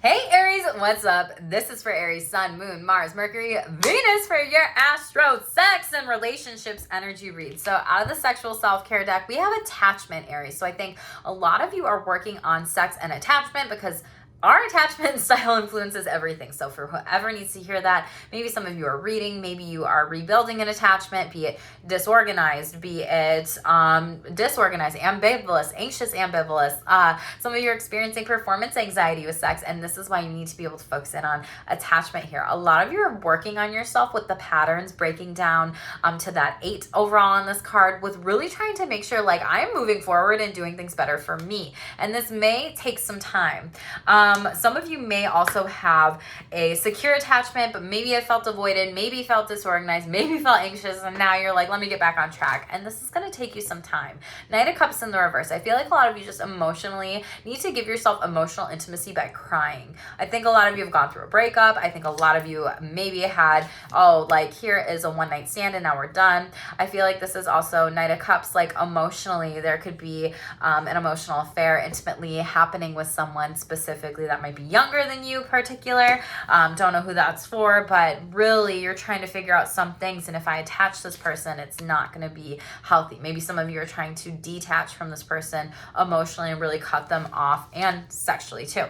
Hey Aries, what's up? This is for Aries, Sun, Moon, Mars, Mercury, Venus for your astro, sex, and relationships energy read. So out of the sexual self-care deck, we have attachment, Aries. So I think a lot of you are working on sex and attachment because our attachment style influences everything. So for whoever needs to hear that, maybe some of you are reading, maybe you are rebuilding an attachment, be it disorganized, be it disorganized, ambivalent, anxious ambivalent. Some of you are experiencing performance anxiety with sex, and this is why you need to be able to focus in on attachment here. A lot of you are working on yourself with the patterns, breaking down to that 8 overall on this card, with really trying to make sure like I'm moving forward and doing things better for me. And this may take some time. Some of you may also have a secure attachment, but maybe it felt avoided, maybe felt disorganized, maybe felt anxious, and now you're like, let me get back on track. And this is going to take you some time. Knight of Cups in the reverse. I feel like a lot of you just emotionally need to give yourself emotional intimacy by crying. I think a lot of you have gone through a breakup. I think a lot of you maybe had, like here is a one night stand and now we're done. I feel like this is also Knight of Cups, like emotionally, there could be an emotional affair intimately happening with someone specifically that might be younger than you particular. Don't know who that's for, but really you're trying to figure out some things, and if I attach this person, it's not going to be healthy. Maybe some of you are trying to detach from this person emotionally and really cut them off, and sexually too.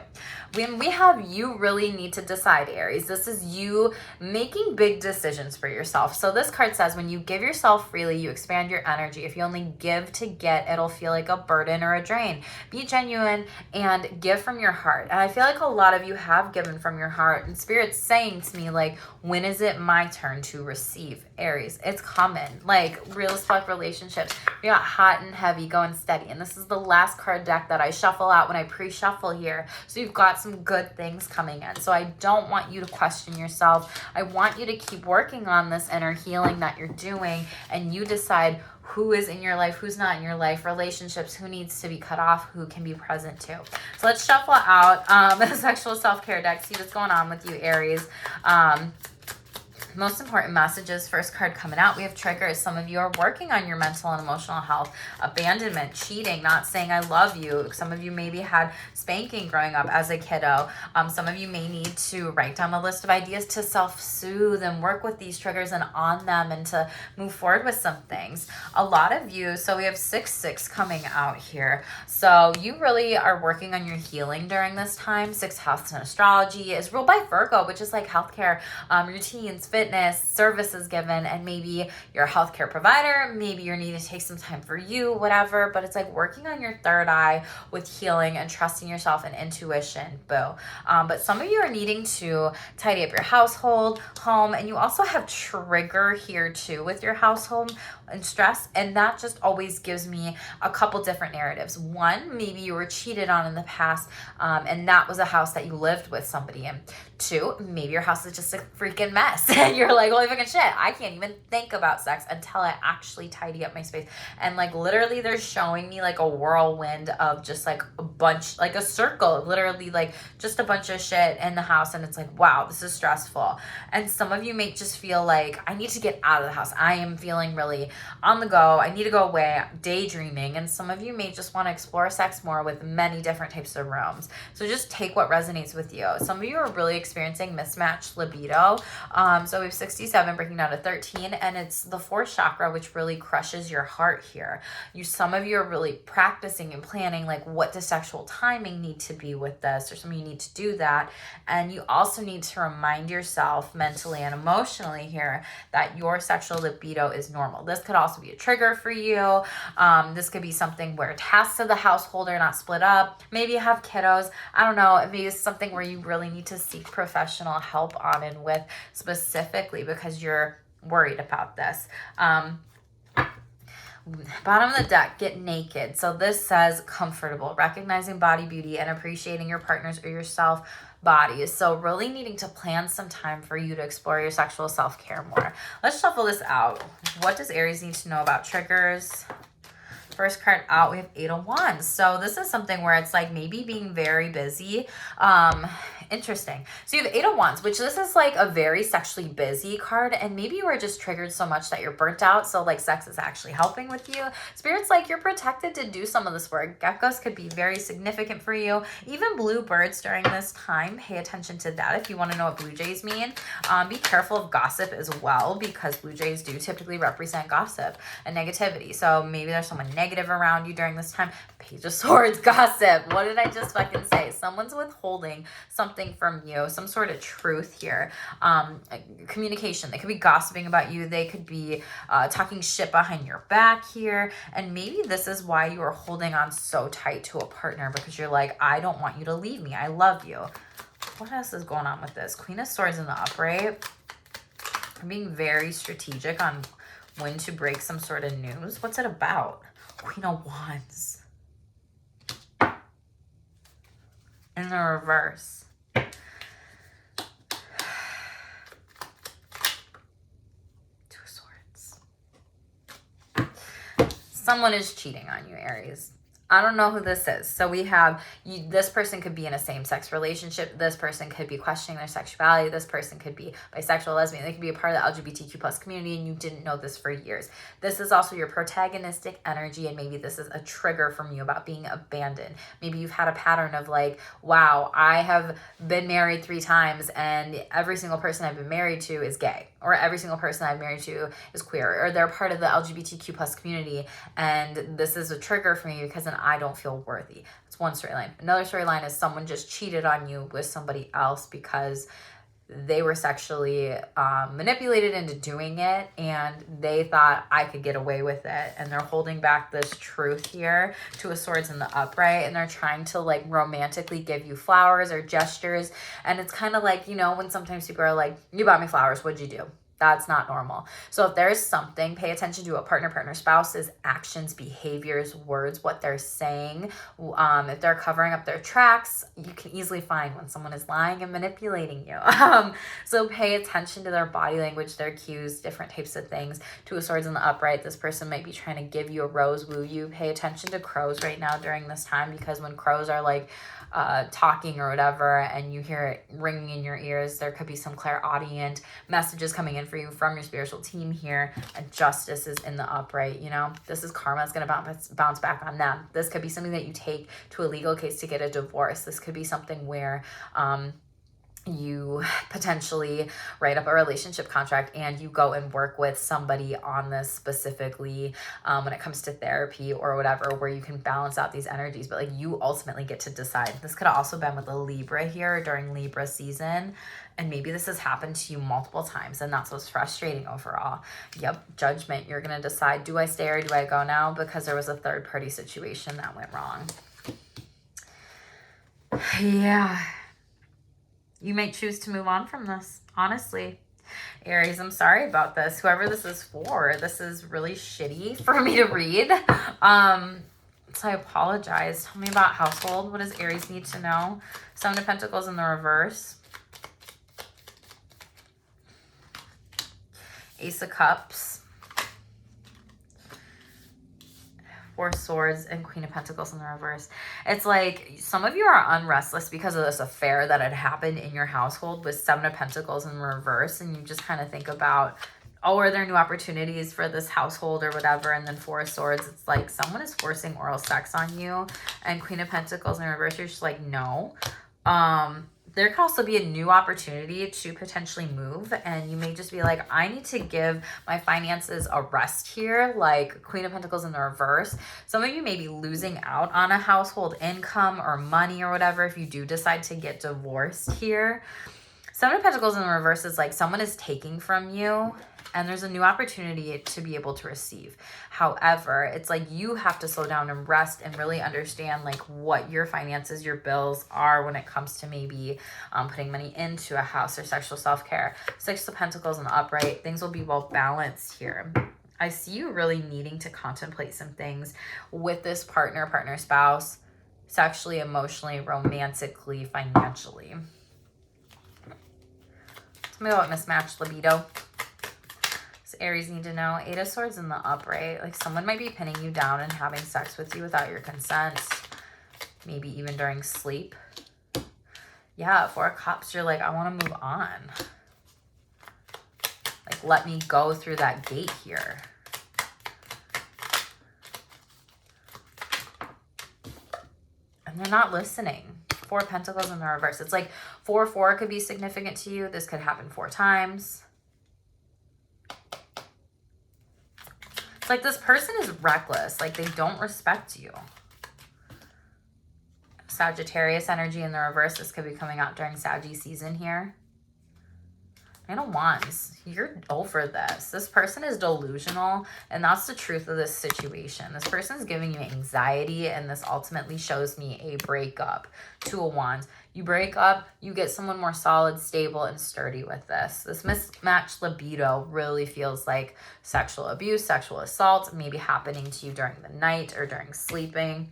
When we have you really need to decide, Aries, this is you making big decisions for yourself. So this card says when you give yourself freely, you expand your energy. If you only give to get, it'll feel like a burden or a drain. Be genuine and give from your heart. And I feel like a lot of you have given from your heart, and Spirit's saying to me, like, when is it my turn to receive? Aries, it's coming. Like, real as fuck relationships. We got hot and heavy going steady. And this is the last card deck that I shuffle out when I pre-shuffle here. So you've got some good things coming in. So I don't want you to question yourself. I want you to keep working on this inner healing that you're doing, and you decide who is in your life, who's not in your life, relationships, who needs to be cut off, who can be present too. So let's shuffle out the sexual self-care deck, see what's going on with you, Aries. Most important messages, first card coming out, we have triggers. Some of you are working on your mental and emotional health, abandonment, cheating, not saying I love you. Some of you maybe had spanking growing up as a kiddo. Some of you may need to write down a list of ideas to self-soothe and work with these triggers and on them, and to move forward with some things. A lot of you, so we have 6-6 coming out here. So you really are working on your healing during this time. 6th house in astrology is ruled by Virgo, which is like healthcare, routines, fitness, services given, and maybe you're a healthcare provider, maybe you're needing to take some time for you, whatever, but it's like working on your third eye with healing and trusting yourself and intuition, but some of you are needing to tidy up your household, home, and you also have trigger here too with your household and stress, and that just always gives me a couple different narratives. One, maybe you were cheated on in the past, and that was a house that you lived with somebody in. 2, maybe your house is just a freaking mess and you're like, holy fucking shit, I can't even think about sex until I actually tidy up my space. And like literally they're showing me like a whirlwind of just like a bunch, like a circle, literally like just a bunch of shit in the house, and it's like, wow, this is stressful. And some of you may just feel like, I need to get out of the house, I am feeling really on the go, I need to go away, daydreaming. And some of you may just want to explore sex more with many different types of rooms. So just take what resonates with you. Some of you are really experiencing mismatched libido. So we have 67 breaking down to 13, and it's the 4th chakra, which really crushes your heart here. Some of you are really practicing and planning, like, what does sexual timing need to be with this, or some of you need to do that. And you also need to remind yourself mentally and emotionally here that your sexual libido is normal. This could also be a trigger for you. This could be something where tasks of the household are not split up. Maybe you have kiddos. I don't know. Maybe it's something where you really need to seek professional help on and with, specifically because you're worried about this. Bottom of the deck, get naked. So this says comfortable, recognizing body beauty and appreciating your partner's or yourself bodies. So really needing to plan some time for you to explore your sexual self-care more. Let's shuffle this out. What does Aries need to know about triggers? First card out, we have 8 of Wands. So this is something where it's like maybe being very busy Interesting. So you have Eight of Wands, which this is like a very sexually busy card, and maybe you were just triggered so much that you're burnt out, so like sex is actually helping with you. Spirit's like you're protected to do some of this work. Geckos could be very significant for you. Even blue birds during this time, pay attention to that if you want to know what blue jays mean. Be careful of gossip as well, because blue jays do typically represent gossip and negativity. So maybe there's someone negative around you during this time. Page of Swords, gossip. What did I just fucking say? Someone's withholding something from you, some sort of truth here. Communication. They could be gossiping about you. They could be talking shit behind your back here. And maybe this is why you are holding on so tight to a partner, because you're like, I don't want you to leave me. I love you. What else is going on with this? Queen of Swords in the upright. I'm being very strategic on when to break some sort of news. What's it about? Queen of Wands. In the reverse. Two of Swords. Someone is cheating on you, Aries. I don't know who this is. So we have you. This person could be in a same-sex relationship. This person could be questioning their sexuality. This person could be bisexual, lesbian. They could be a part of the LGBTQ plus community, and you didn't know this for years. This is also your protagonistic energy, and maybe this is a trigger from you about being abandoned. Maybe you've had a pattern of like, wow, I have been married 3 times, and every single person I've been married to is gay, or every single person I've married to is queer, or they're part of the LGBTQ plus community, and this is a trigger for you because then I don't feel worthy. That's one storyline. Another storyline is someone just cheated on you with somebody else because they were sexually manipulated into doing it, and they thought I could get away with it, and they're holding back this truth here. Two of Swords in the upright, and they're trying to like romantically give you flowers or gestures, and it's kind of like, you know, when sometimes people are like, you bought me flowers, what'd you do? That's not normal. So if there's something, pay attention to a partner, spouse's actions, behaviors, words, what they're saying. If they're covering up their tracks, you can easily find when someone is lying and manipulating you. So pay attention to their body language, their cues, different types of things. Two of Swords in the upright. This person might be trying to give you a rose, woo you. Pay attention to crows right now during this time, because when crows are like talking or whatever, and you hear it ringing in your ears, there could be some clairaudient messages coming in for you from your spiritual team here. And justice is in the upright. You know, this is karma. It's going to bounce back on them. This could be something that you take to a legal case to get a divorce. This could be something where you potentially write up a relationship contract and you go and work with somebody on this specifically when it comes to therapy or whatever, where you can balance out these energies, but like you ultimately get to decide. This could have also been with a Libra here during Libra season, and maybe this has happened to you multiple times, and that's what's frustrating overall. Yep, judgment. You're gonna decide, do I stay or do I go now, because there was a third party situation that went wrong. Yeah. You might choose to move on from this, honestly. Aries, I'm sorry about this. Whoever this is for, this is really shitty for me to read. So I apologize. Tell me about household. What does Aries need to know? 7 of Pentacles in the reverse. Ace of Cups. 4 Swords and Queen of Pentacles in the reverse. It's like some of you are unrestless because of this affair that had happened in your household with 7 of Pentacles in reverse, and you just kind of think about, oh, are there new opportunities for this household or whatever? And then 4 of Swords, it's like someone is forcing oral sex on you, and Queen of Pentacles in reverse, you're just like, no. There could also be a new opportunity to potentially move, and you may just be like, I need to give my finances a rest here, like Queen of Pentacles in the reverse. Some of you may be losing out on a household income or money or whatever if you do decide to get divorced here. 7 of Pentacles in the reverse is like someone is taking from you, and there's a new opportunity to be able to receive. However, it's like you have to slow down and rest and really understand like what your finances, your bills are when it comes to maybe putting money into a house or sexual self-care. 6 of Pentacles in the upright. Things will be well balanced here. I see you really needing to contemplate some things with this partner, spouse, sexually, emotionally, romantically, financially. Tell me about mismatched libido. Aries need to know. 8 of Swords in the upright. Like someone might be pinning you down and having sex with you without your consent. Maybe even during sleep. Yeah, 4 of Cups, you're like, I want to move on. Like, let me go through that gate here. And they're not listening. 4 of Pentacles in the reverse. It's like 4-4 could be significant to you. This could happen 4 times. It's like this person is reckless. Like, they don't respect you. Sagittarius energy in the reverse. This could be coming out during Saggy season here. Nine of Wands, you're over this. This person is delusional, and that's the truth of this situation. This person is giving you anxiety, and this ultimately shows me a breakup. 2 of Wands. You break up, you get someone more solid, stable, and sturdy with this. This mismatched libido really feels like sexual abuse, sexual assault, maybe happening to you during the night or during sleeping.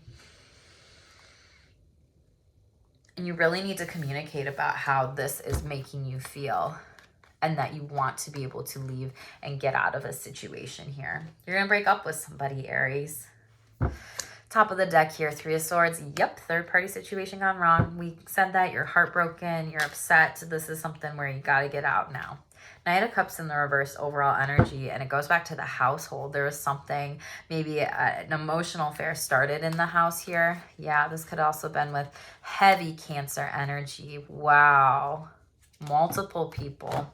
And you really need to communicate about how this is making you feel, and that you want to be able to leave and get out of a situation here. You're going to break up with somebody, Aries. Top of the deck here, 3 of Swords. Yep, third-party situation gone wrong. We said that. You're heartbroken. You're upset. This is something where you got to get out now. Knight of Cups in the reverse, overall energy, and it goes back to the household. There was something, maybe an emotional affair started in the house here. Yeah, this could also have been with heavy Cancer energy. Wow. Multiple people.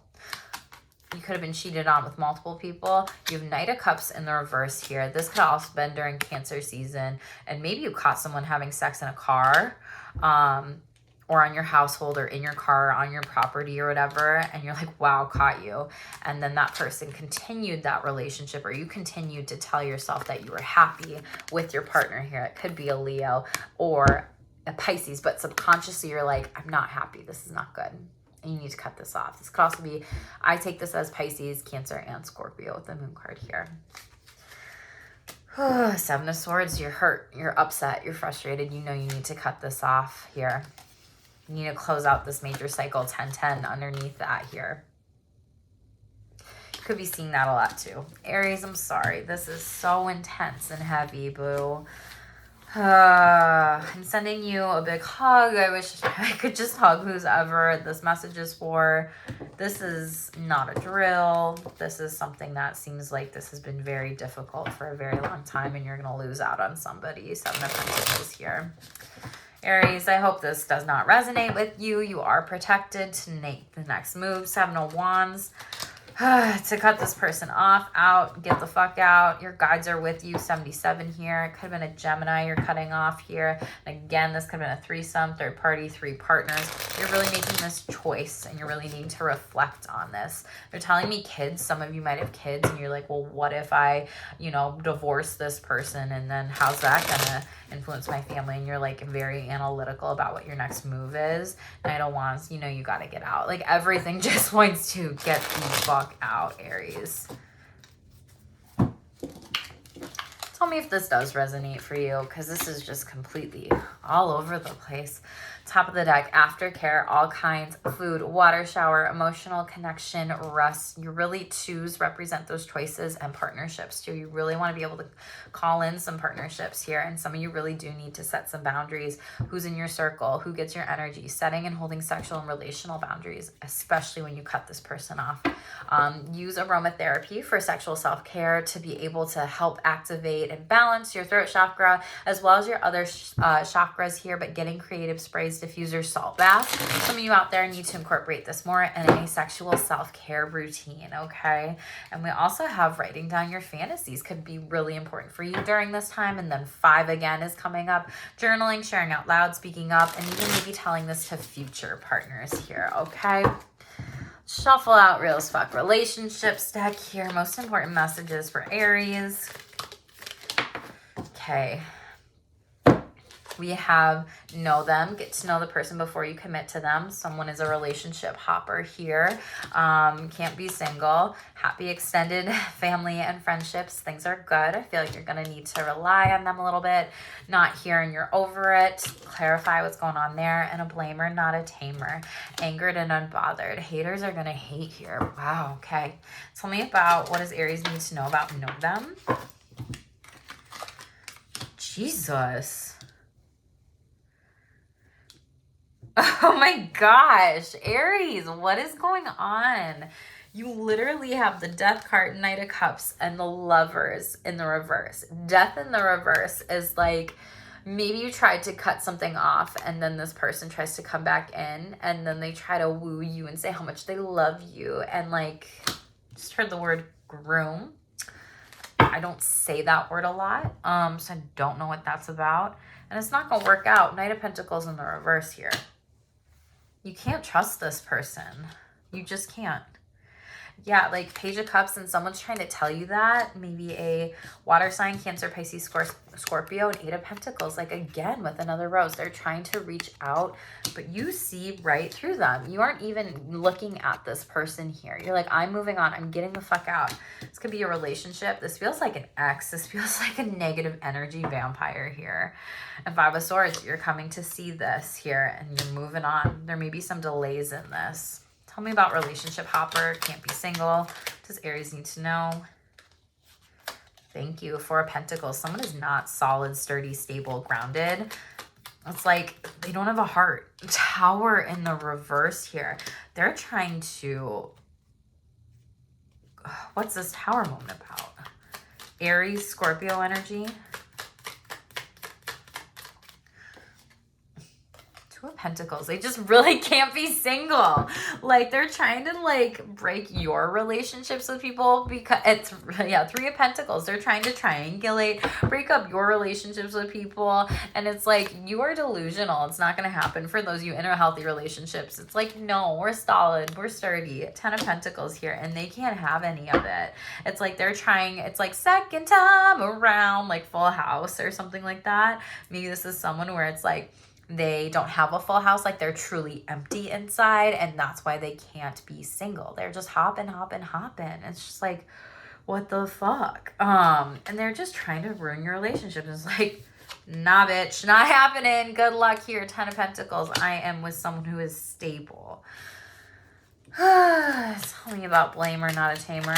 You could have been cheated on with multiple people. You have Knight of Cups in the reverse here. This could have also been during Cancer season. And maybe you caught someone having sex in a car, or on your household, or in your car, or on your property, or whatever. And you're like, wow, caught you. And then that person continued that relationship, or you continued to tell yourself that you were happy with your partner here. It could be a Leo or a Pisces, but subconsciously you're like, I'm not happy. This is not good. And you need to cut this off. This could also be, I take this as Pisces, Cancer, and Scorpio with the Moon card here. 7 of Swords, you're hurt, you're upset, you're frustrated. You know you need to cut this off here. You need to close out this major cycle, 10-10 underneath that here. You could be seeing that a lot too. Aries, I'm sorry. This is so intense and heavy, boo. I'm sending you a big hug. I wish I could just hug who's ever this message is for. This is not a drill. This is something that seems like this has been very difficult for a very long time, and you're going to lose out on somebody. 7 of Pentacles here. Aries, I hope this does not resonate with you. You are protected to make the next move. 7 of Wands. To cut this person off, out, get the fuck out. Your guides are with you. 77 here. It could have been a Gemini you're cutting off here. And again, this could have been a threesome, third party, 3 partners. You're really making this choice, and you're really needing to reflect on this. They're telling me kids. Some of you might have kids, and you're like, well, what if I, divorce this person, and then how's that gonna influence my family? And you're like very analytical about what your next move is. And I don't want, you got to get out. Like, everything just points to get the fuck out, Aries. Tell me if this does resonate for you, because this is just completely all over the place. Top of the deck, aftercare, all kinds, food, water, shower, emotional connection, rest. You really choose, represent those choices and partnerships too. You really want to be able to call in some partnerships here, and some of you really do need to set some boundaries. Who's in your circle? Who gets your energy? Setting and holding sexual and relational boundaries, especially when you cut this person off. Use aromatherapy for sexual self-care to be able to help activate and balance your throat chakra, as well as your other chakras here, but getting creative sprays, diffuser, salt bath. Some of you out there need to incorporate this more in any sexual self-care routine, okay? And we also have writing down your fantasies could be really important for you during this time. And then 5 again is coming up. Journaling, sharing out loud, speaking up, and even maybe telling this to future partners here, okay? Shuffle out real as fuck relationships deck here. Most important messages for Aries. Okay. We have know them, get to know the person before you commit to them. Someone is a relationship hopper here. Can't be single. Happy extended family and friendships. Things are good. I feel like you're going to need to rely on them a little bit. Not here and you're over it. Clarify what's going on there. And a blamer, not a tamer. Angered and unbothered. Haters are going to hate here. Wow, okay. Tell me about what does Aries need to know about know them? Jesus. Oh my gosh, Aries, what is going on? You literally have the Death card, Knight of Cups, and the Lovers in the reverse. Death in the reverse is like, maybe you tried to cut something off and then this person tries to come back in and then they try to woo you and say how much they love you and like, just heard the word groom. I don't say that word a lot, so I don't know what that's about. And it's not going to work out. Knight of Pentacles in the reverse here. You can't trust this person. You just can't. Yeah, like Page of Cups, and someone's trying to tell you that. Maybe a water sign, Cancer, Pisces, Scorpio, and Eight of Pentacles. Like, again, with another rose. They're trying to reach out, but you see right through them. You aren't even looking at this person here. You're like, I'm moving on. I'm getting the fuck out. This could be a relationship. This feels like an ex. This feels like a negative energy vampire here. And Five of Swords, you're coming to see this here, and you're moving on. There may be some delays in this. Tell me about relationship hopper. Can't be single. Does Aries need to know? Thank you. Four of Pentacles. Someone is not solid, sturdy, stable, grounded. It's like they don't have a heart. Tower in the reverse here. They're trying to... What's this Tower moment about? Aries, Scorpio energy. Two of Pentacles. They just really can't be single. Like, they're trying to like break your relationships with people because it's, yeah, Three of Pentacles. They're trying to triangulate, break up your relationships with people. And it's like, you are delusional. It's not going to happen for those of you in a healthy relationships. It's like, no, we're solid. We're sturdy. Ten of Pentacles here. And they can't have any of it. It's like they're trying, it's like second time around, like Full House or something like that. Maybe this is someone where it's like, they don't have a full house, like they're truly empty inside, and that's why they can't be single. They're just hopping. It's just like, what the fuck? And they're just trying to ruin your relationship. It's like, nah, bitch, not happening. Good luck here. Ten of Pentacles. I am with someone who is stable. Tell me about blamer, not a tamer.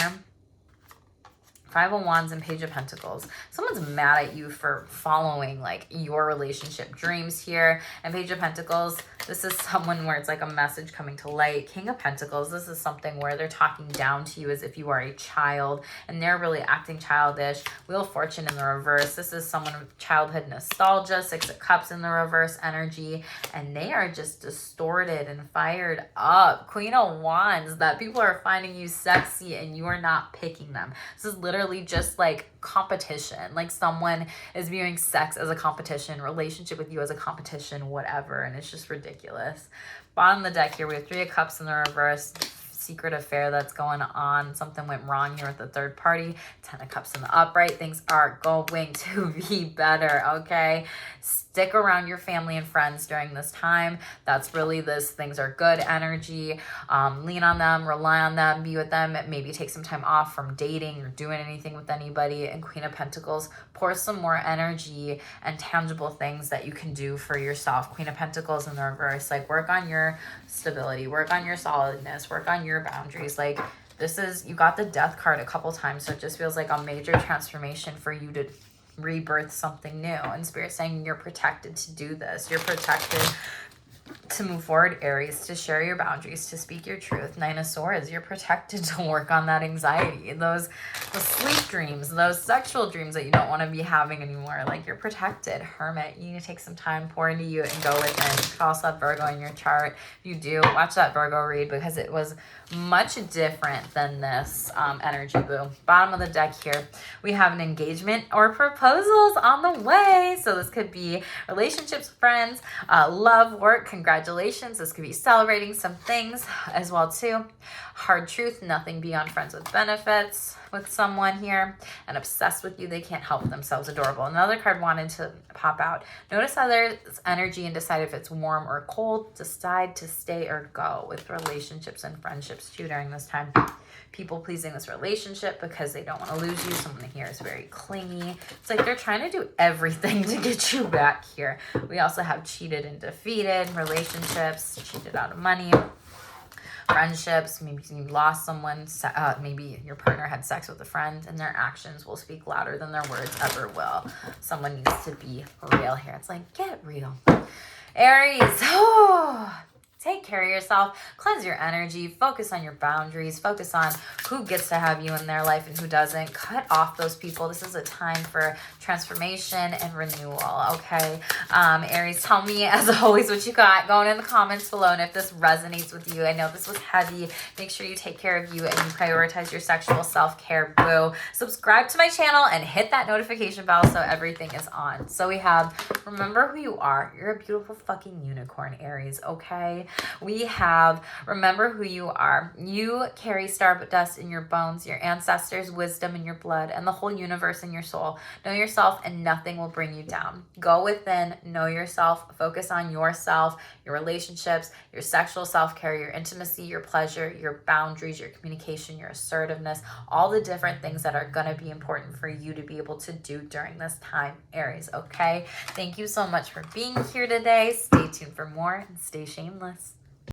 Five of Wands and Page of Pentacles. Someone's mad at you for following like your relationship dreams here. And Page of Pentacles, this is someone where it's like a message coming to light. King of Pentacles, this is something where they're talking down to you as if you are a child and they're really acting childish. Wheel of Fortune in the reverse. This is someone with childhood nostalgia. Six of Cups in the reverse energy. And they are just distorted and fired up. Queen of Wands, that people are finding you sexy and you are not picking them. This is literally just like competition. Like someone is viewing sex as a competition, relationship with you as a competition, whatever. And it's just ridiculous. Bottom of the deck here, we have Three of Cups in the reverse. Secret affair that's going on. Something went wrong here with the third party. Ten of Cups in the upright. Things are going to be better, okay? Stick around your family and friends during this time. That's really this. Things are good energy. Lean on them, rely on them, be with them. Maybe take some time off from dating or doing anything with anybody. And Queen of Pentacles, pour some more energy and tangible things that you can do for yourself. Queen of Pentacles in the reverse. Like, work on your stability, work on your solidness, work on your boundaries. Like, this is, you got the Death card a couple times, so it just feels like a major transformation for you to rebirth something new. And Spirit saying you're protected to do this. You're protected to move forward, Aries, to share your boundaries, to speak your truth. Nine of Swords, you're protected to work on that anxiety, those sleep dreams, those sexual dreams that you don't want to be having anymore. Like, you're protected. Hermit, you need to take some time, pour into you, and go within. You could also have Virgo in your chart. If you do, watch that Virgo read because it was much different than this energy, boo. Bottom of the deck here, we have an engagement or proposals on the way. So this could be relationships, friends, love, work. Congratulations. This could be celebrating some things as well too. Hard truth, nothing beyond friends with benefits with someone here and obsessed with you. They can't help themselves. Adorable. Another card wanted to pop out. Notice how there's energy and decide if it's warm or cold. Decide to stay or go with relationships and friendships too during this time. People pleasing this relationship because they don't want to lose you. Someone here is very clingy. It's like they're trying to do everything to get you back here. We also have cheated and defeated, relationships, cheated out of money, friendships. Maybe you lost someone. Maybe your partner had sex with a friend and their actions will speak louder than their words ever will. Someone needs to be real here. It's like, get real. Aries, take care of yourself, cleanse your energy, focus on your boundaries, focus on who gets to have you in their life and who doesn't. Cut off those people. This is a time for transformation and renewal, okay? Aries, tell me, as always, what you got going in the comments below, and if this resonates with you. I know this was heavy. Make sure you take care of you and you prioritize your sexual self-care, boo. Subscribe to my channel and hit that notification bell so everything is on. So we have, remember who you are. You're a beautiful fucking unicorn, Aries, okay? We have, remember who you are. You carry stardust in your bones, your ancestors' wisdom in your blood, and the whole universe in your soul. Know yourself and nothing will bring you down. Go within, know yourself, focus on yourself, your relationships, your sexual self-care, your intimacy, your pleasure, your boundaries, your communication, your assertiveness, all the different things that are going to be important for you to be able to do during this time, Aries, okay? Thank you so much for being here today. Stay tuned for more and stay shameless.